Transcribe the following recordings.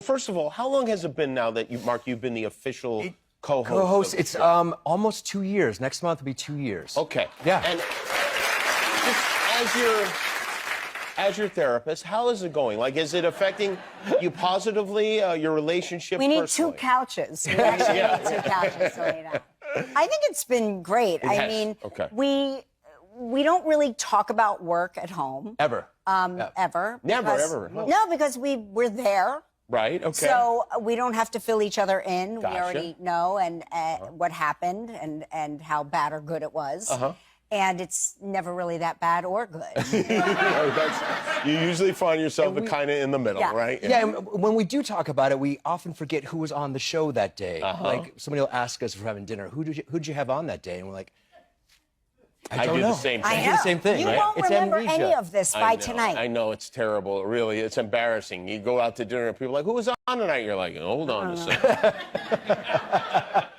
First of all, how long has it been now that Mark, you've been the official co-host? It's almost 2 years. Next month will be 2 years. Okay. Yeah. And just as your therapist, how is it going? Like, is it affecting you positively, your relationship We need personally? 2 couches. We actually need 2 couches to lay down. I think it's been great. I mean, we don't really talk about work at home. Ever. Ever. Never. No, because we're there. Right, okay. So we don't have to fill each other in. Gotcha. We already know what happened and how bad or good it was. And it's never really that bad or good. You usually find yourself kind of in the middle, right? Yeah, and when we do talk about it, we often forget who was on the show that day. Like, somebody will ask us if we're having dinner, who'd you have on that day? And we're like, I don't know. The same thing. I do the same thing, You right? won't It's remember amnesia. any of this by tonight. I know, it's terrible. Really, it's embarrassing. You go out to dinner and people are like, who was on tonight? You're like, hold on a second.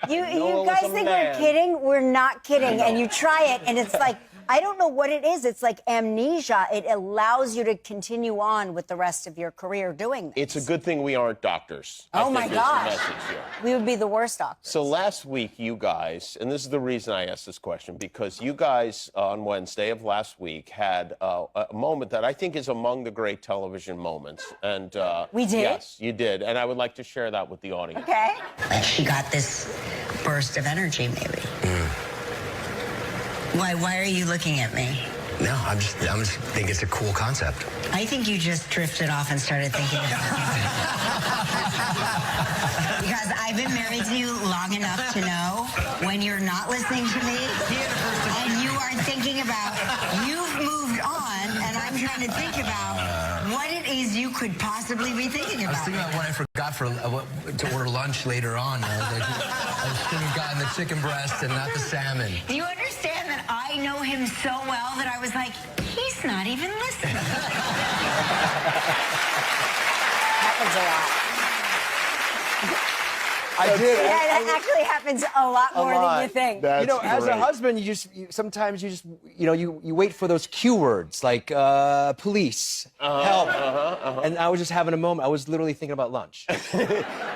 You guys think we're kidding? We're not kidding. And you try it, and it's like, I don't know what it is. It's like amnesia. It allows you to continue on with the rest of your career doing this. It's a good thing we aren't doctors. Oh, my gosh. Here. We would be the worst doctors. So last week, you guys, and this is the reason I asked this question, because you guys on Wednesday of last week had a moment that I think is among the great television moments. And we did? Yes, you did. And I would like to share that with the audience. Okay. She got this burst of energy, maybe. Why are you looking at me? No, I just think it's a cool concept. I think you just drifted off and started thinking about it. Because I've been married to you long enough to know when you're not listening to me and you are thinking about, you've moved on, and I'm trying to think about what it is you could possibly be thinking about. I was thinking about what I forgot to order lunch later on. I should have gotten the chicken breast and not the salmon. Do you understand that I know him so well that I was like, he's not even listening? Happens a lot. I did. Yeah, that actually happens a lot more than you think. That's You know, as a great. husband, sometimes you wait for those cue words like police, help. And I was just having a moment. I was literally thinking about lunch.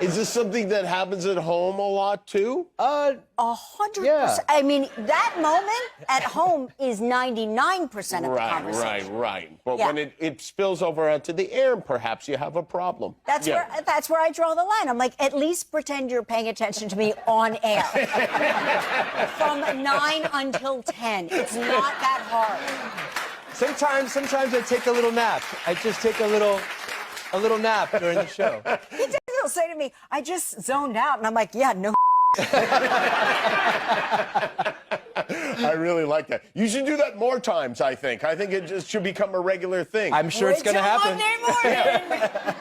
Is this something that happens at home a lot, too? 100%. Yeah. I mean, that moment at home is 99% of the conversation. Right. But when it spills over onto the air, perhaps you have a problem. That's where I draw the line. I'm like, at least pretend you're paying attention to me on air. From 9 until 10. It's not that hard. Sometimes I take a little nap. I just take a little nap during the show. He'll say to me, I just zoned out. And I'm like, yeah, no. I really like that. You should do that more times, I think. I think it just should become a regular thing. I'm sure it's going to happen. Monday morning.